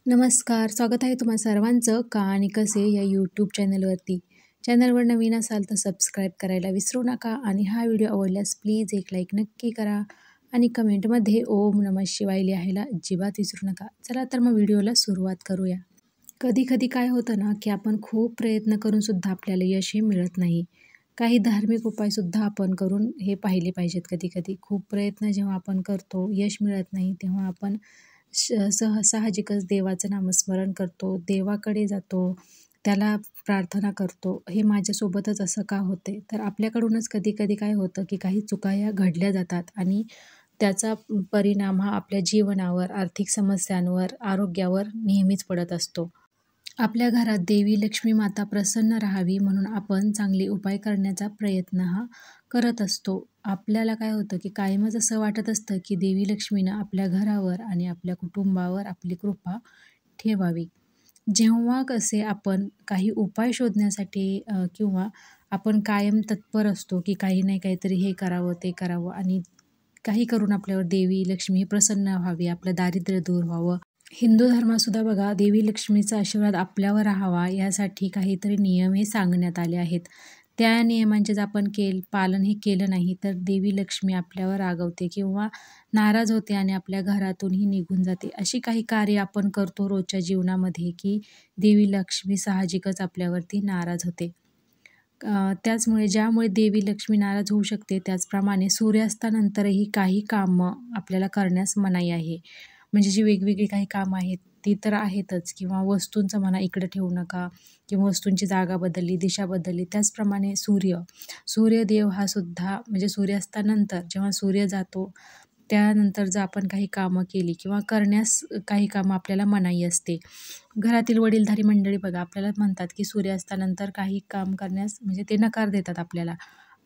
नमस्कार, स्वागत आहे तुम्हा सर्वांचं कहाणी कसे या यूट्यूब चॅनलवरती. चॅनलवर नवीन असाल तर सबस्क्राईब करायला विसरू नका आणि हा व्हिडिओ आवडल्यास प्लीज एक लाईक नक्की करा आणि कमेंटमध्ये ओम नमः शिवाय लिहायला अजिबात विसरू नका. चला तर मग व्हिडिओला सुरुवात करूया. कधी कधी काय होतं ना की आपण खूप प्रयत्न करून सुद्धा आपल्याला यश हे मिळत नाही. काही धार्मिक उपायसुद्धा आपण करून हे पाहिले पाहिजेत. कधी कधी खूप प्रयत्न जेव्हा आपण करतो यश मिळत नाही तेव्हा आपण साहजिकच देवाचं नामस्मरण करतो, देवाकडे जातो, त्याला प्रार्थना करतो. हे माझ्यासोबतच असं का होते? तर आपल्याकडूनच कधी कधी काय होतं की काही चुका ह्या घडल्या जातात आणि त्याचा परिणाम हा आपल्या जीवनावर, आर्थिक समस्यांवर, आरोग्यावर नेहमीच पडत असतो. आपल्या घरात देवी लक्ष्मी माता प्रसन्न राहावी म्हणून आपण चांगले उपाय करण्याचा प्रयत्न हा करत असतो. आपल्याला काय होतं की कायमच असं वाटत असतं की देवी लक्ष्मीनं आपल्या घरावर आणि आपल्या कुटुंबावर आपली कृपा ठेवावी. जेव्हा कसे आपण काही उपाय शोधण्यासाठी किंवा आपण कायम तत्पर असतो की काही नाही काहीतरी हे करावं ते करावं आणि काही करून आपल्यावर देवी लक्ष्मी प्रसन्न व्हावी, आपलं दारिद्र्य दूर व्हावं. हिंदू धर्मातसुद्धा बघा देवी लक्ष्मीचा आशीर्वाद आपल्यावर राहावा यासाठी काहीतरी नियम हे सांगण्यात आले आहेत. त्या नियमांचे जर आपण पालन हे केलं नाही तर देवी लक्ष्मी आपल्यावर रागवते किंवा नाराज होते आणि आपल्या घरातूनही निघून जाते. अशी काही कार्य आपण करतो रोजच्या जीवनामध्ये की देवी लक्ष्मी साहजिकच आपल्यावरती नाराज होते. त्याचमुळे ज्यामुळे देवी लक्ष्मी नाराज होऊ शकते त्याचप्रमाणे सूर्यास्तानंतरही काही कामं आपल्याला करण्यास मनाई आहे. म्हणजे जी वेगवेगळी काही कामं आहेत ती तर आहेतच किंवा वस्तूंचं म्हणा इकडे ठेवू नका किंवा वस्तूंची जागा बदलली, दिशा बदलली. त्याचप्रमाणे सूर्यदेव हा सुद्धा म्हणजे सूर्यास्तानंतर जेव्हा सूर्य जातो त्यानंतर जर आपण काही कामं केली किंवा करण्यास काही कामं आपल्याला मनाई असते. घरातील वडीलधारी मंडळी बघा आपल्याला म्हणतात की सूर्यास्तानंतर काही काम करण्यास म्हणजे ते नकार देतात आपल्याला.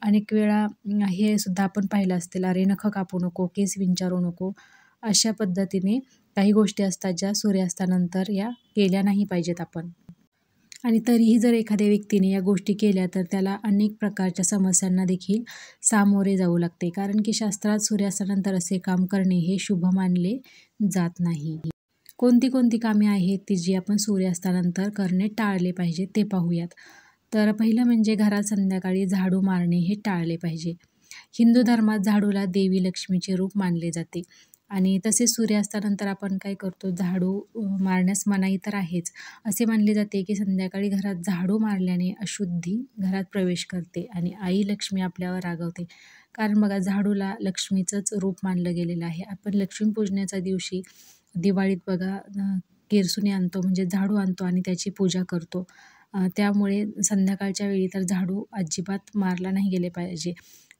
अनेक वेळा हे सुद्धा आपण पाहिलं असतील, अरे नखं कापू नको, केस विंचारू नको. अशा पद्धतीने काही गोष्टी असतात ज्या सूर्यास्तानंतर या केल्या नाही पाहिजेत आपण. आणि तरीही जर एखाद्या व्यक्तीने या गोष्टी केल्या तर त्याला अनेक प्रकारच्या समस्यांना देखील सामोरे जाऊ लागते. कारण की शास्त्रात सूर्यास्तानंतर असे काम करणे हे शुभ मानले जात नाही. कोणती कोणती कामे आहेत ती जी आपण सूर्यास्तानंतर करणे टाळले पाहिजे ते पाहूयात. तर पहिलं म्हणजे घरात संध्याकाळी झाडू मारणे हे टाळले पाहिजे. हिंदू धर्मात झाडूला देवी लक्ष्मीचे रूप मानले जाते आणि तसेच सूर्यास्तानंतर आपण काय करतो झाडू मारण्यास मनाई तर आहेच. असे मानले जाते की संध्याकाळी घरात झाडू मारल्याने अशुद्धी घरात प्रवेश करते आणि आई लक्ष्मी आपल्यावर रागवते. कारण बघा झाडूला लक्ष्मीचंच रूप मानलं गेलेलं आहे. आपण लक्ष्मीपूजनाच्या दिवशी दिवाळीत बघा केरसुणी आणतो म्हणजे झाडू आणतो आणि त्याची पूजा करतो. त्यामुळे संध्याकाळच्या वेळी तर झाडू अजिबात मारला नाही गेले पाहिजे.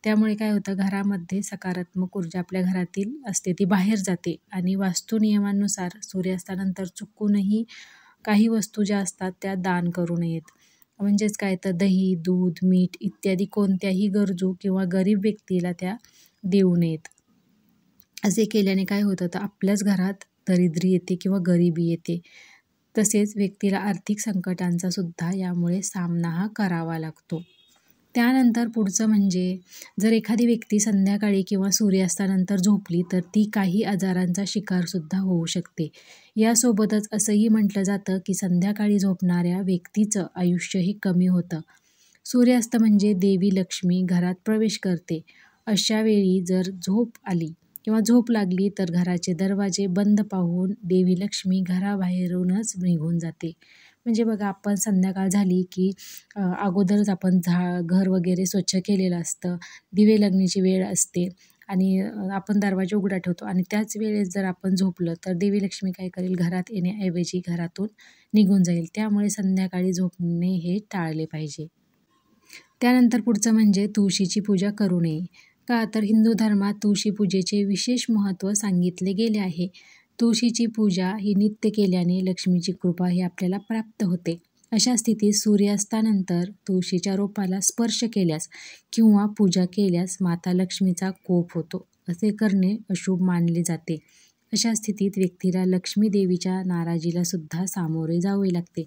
त्यामुळे काय होतं घरामध्ये सकारात्मक ऊर्जा आपल्या घरातील असते ती बाहेर जाते आणि वास्तुनियमानुसार सूर्यास्तानंतर चुकूनही काही वस्तू ज्या असतात त्या दान करू नयेत. म्हणजेच काय तर दही, दूध, मीठ इत्यादी कोणत्याही गरजू किंवा गरीब व्यक्तीला त्या देऊ नयेत. असे केल्याने काय होतं तर आपल्याच घरात दरिद्री येते किंवा गरिबी येते. तसेच व्यक्तीला आर्थिक संकटांचा सुद्धा यामुळे सामना हा करावा लागतो. त्यानंतर पुढचं म्हणजे जर एखादी व्यक्ती संध्याकाळी किंवा सूर्यास्तानंतर झोपली तर ती काही आजारांचा शिकारसुद्धा होऊ शकते. यासोबतच असंही म्हटलं जातं की संध्याकाळी झोपणाऱ्या व्यक्तीचं आयुष्यही कमी होतं. सूर्यास्त म्हणजे देवी लक्ष्मी घरात प्रवेश करते. अशा वेळी जर झोप आली किंवा झोप लागली तर घराचे दरवाजे बंद पाहून देवी लक्ष्मी घराबाहेरूनच निघून जाते. म्हणजे बघा आपण संध्याकाळ झाली की अगोदरच आपण घर वगैरे स्वच्छ केलेलं असतं, दिवे लागण्याची वेळ असते आणि आपण दरवाजा उघडा ठेवतो आणि त्याच वेळेस जर आपण झोपलं तर देवी लक्ष्मी काय करेल घरात येण्याऐवजी घरातून निघून जाईल. त्यामुळे संध्याकाळी झोपणे हे टाळले पाहिजे. त्यानंतर पुढचं म्हणजे तुळशीची पूजा करू नये. का तर हिंदू धर्मात तुळशी पूजेचे विशेष महत्त्व सांगितले गेले आहे. तुळशीची पूजा ही नित्य केल्याने लक्ष्मीची कृपा ही आपल्याला प्राप्त होते. अशा स्थितीत सूर्यास्तानंतर तुळशीच्या रोपाला स्पर्श केल्यास किंवा पूजा केल्यास माता लक्ष्मीचा कोप होतो. असे करणे अशुभ मानले जाते. अशा स्थितीत व्यक्तीला लक्ष्मी देवीच्या नाराजीला सुद्धा सामोरे जावे लागते.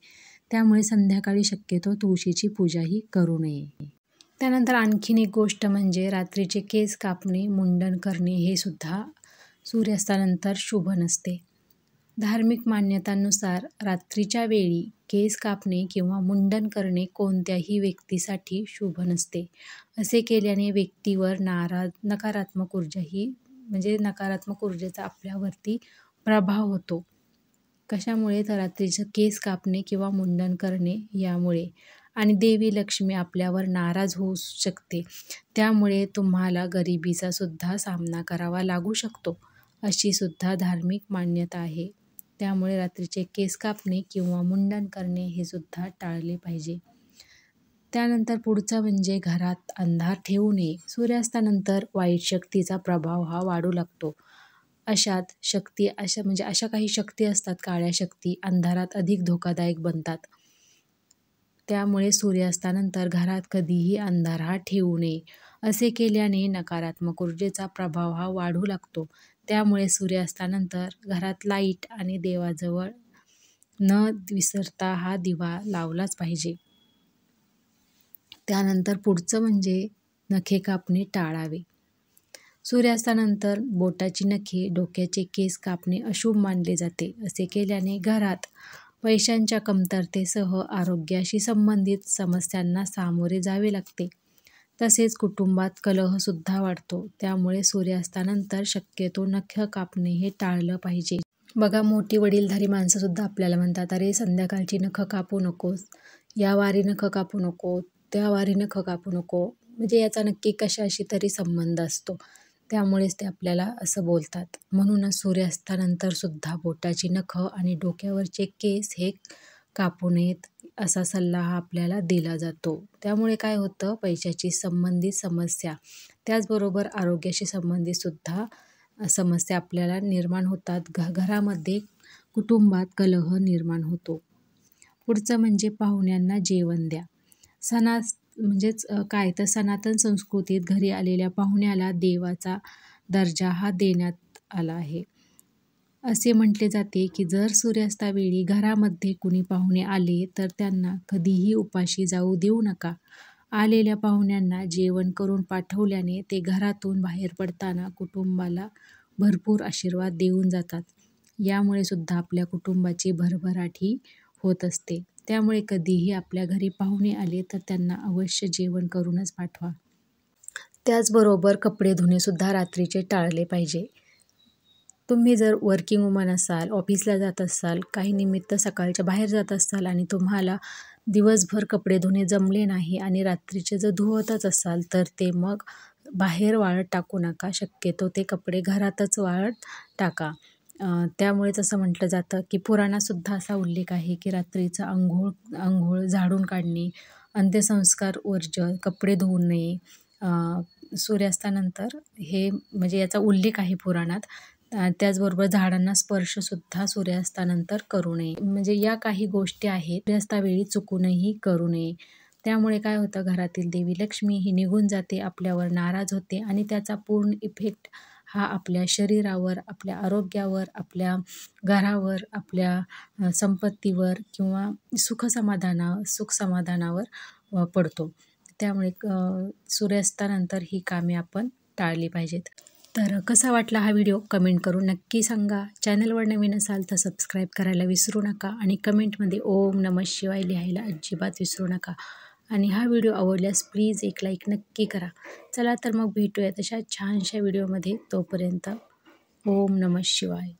त्यामुळे संध्याकाळी शक्यतो तुळशीची पूजाही करू नये. त्यानंतर आणखीन एक गोष्ट म्हणजे रात्रीचे केस कापणे, मुंडन करणे हे सुद्धा सूर्यास्तानंतर शुभ नसते. धार्मिक मान्यतांनुसार रात्रीच्या वेळी केस कापणे किंवा मुंडन करणे कोणत्याही व्यक्तीसाठी शुभ नसते. असे केल्याने व्यक्तीवर नकारात्मक नकारात्मक ऊर्जेचा आपल्यावरती प्रभाव होतो. कशामुळे तर रात्रीचं केस कापणे किंवा मुंडन करणे यामुळे. आणि देवी लक्ष्मी आपल्यावर नाराज होऊ शकते, त्यामुळे तुम्हाला गरिबीचा सुद्धा सामना करावा लागू शकतो, अशी सुद्धा धार्मिक मान्यता आहे. त्यामुळे रात्रीचे केस कापणे किंवा मुंडन करणे हे सुद्धा टाळले पाहिजे. त्यानंतर पुढचं म्हणजे घरात अंधार ठेवू नये. सूर्यास्तानंतर वाईट शक्तीचा प्रभाव हा वाढू लागतो. अशा काही शक्ती असतात, काळ्या शक्ती अंधारात अधिक धोकादायक बनतात. त्यामुळे सूर्यास्तानंतर घरात कधीही अंधार हा ठेवू नये. असे केल्याने नकारात्मक ऊर्जेचा प्रभाव हा वाढू लागतो. त्यामुळे सूर्यास्तानंतर घरात लाईट आणि देवाजवळ न विसरता हा दिवा लावलाच पाहिजे. त्यानंतर पुढचं म्हणजे नखे कापणे टाळावे. सूर्यास्तानंतर बोटाची नखे, डोक्याचे केस कापणे अशुभ मानले जाते. असे केल्याने घरात पैशांच्या कमतरतेसह आरोग्याशी संबंधित समस्यांना सामोरे जावे लागते. तसेच कुटुंबात कलहसुद्धा वाढतो. त्यामुळे सूर्यास्तानंतर शक्यतो नख कापणे हे टाळलं पाहिजे. बघा, मोठी वडीलधारी माणसंसुद्धा आपल्याला म्हणतात, अरे संध्याकाळची नखं कापू नकोस, या वारी नखं कापू नको, त्या वारी नखं कापू नको. म्हणजे याचा नक्की कशाशी तरी संबंध असतो. त्यामुळेच ते आपल्याला असं बोलतात. म्हणूनच सूर्यास्तानंतर सुद्धा बोटाची नखं आणि डोक्यावरचे केस हे कापू नयेत, असा सल्ला हा आपल्याला दिला जातो. त्यामुळे काय होतं, पैशाची संबंधित समस्या, त्याचबरोबर आरोग्याशी संबंधित सुद्धा समस्या आपल्याला निर्माण होतात. घरामध्ये कुटुंबात कलह निर्माण होतो. पुढचं म्हणजे पाहुण्यांना जेवण द्या. सनातन संस्कृतीत घरी आलेल्या पाहुण्याला देवाचा दर्जा हा देण्यात आला आहे. असे म्हटले जाते की जर सूर्यास्तावेळी घरामध्ये कुणी पाहुणे आले तर त्यांना कधीही उपाशी जाऊ देऊ नका. आलेल्या पाहुण्यांना जेवण करून पाठवल्याने ते घरातून बाहेर पडताना कुटुंबाला भरपूर आशीर्वाद देऊन जातात. यामुळे सुद्धा आपल्या कुटुंबाची भरभराटी होत असते. त्यामुळे कधीही आपल्या घरी पाहुणे आले तर त्यांना अवश्य जेवण करूनच पाठवा. त्याचबरोबर कपडे धुणेसुद्धा रात्रीचे टाळले पाहिजे. तुम्ही जर वर्किंग वुमन असाल, ऑफिसला जात असाल, काही निमित्त सकाळच्या बाहेर जात असाल आणि तुम्हाला दिवसभर कपडे धुणे जमले नाही आणि रात्रीचे जर धुवतच असाल तर ते मग बाहेर वाळत टाकू नका. शक्यतो ते कपडे घरातच वाळत टाका. त्यामुळेच असं म्हटलं जातं की पुराणातसुद्धा असा उल्लेख आहे की रात्रीचं अंघोळ झाडून काढणे, अंत्यसंस्कार वर्ज्य, कपडे धुवू नये सूर्यास्तानंतर, हे म्हणजे याचा उल्लेख आहे पुराणात. त्याचबरोबर झाडांना स्पर्शसुद्धा सूर्यास्तानंतर करू नये. म्हणजे या काही गोष्टी आहेत सूर्यास्तावेळी चुकूनही करू नये. त्यामुळे काय होतं, घरातील देवी लक्ष्मी ही निघून जाते, आपल्यावर नाराज होते आणि त्याचा पूर्ण इफेक्ट हा आपल्या शरीरावर, आपल्या आरोग्यावर, आपल्या घरावर, आपल्या संपत्तीवर किंवा सुखसमाधानावर पडतो. त्यामुळे सूर्यास्तानंतर ही कामे आपण टाळली पाहिजेत. तर कसा वाटला हा व्हिडिओ कमेंट करून नक्की सांगा. चॅनलवर नवीन असाल तर सबस्क्राईब करायला विसरू नका आणि कमेंटमध्ये ओम नमः शिवाय लिहायला अजिबात विसरू नका. आणि हा व्हिडिओ आवडल्यास प्लीज एक लाईक नक्की करा. चला तर मग भेटूया तशा छानशा व्हिडिओमध्ये. तोपर्यंत ओम नमः शिवाय.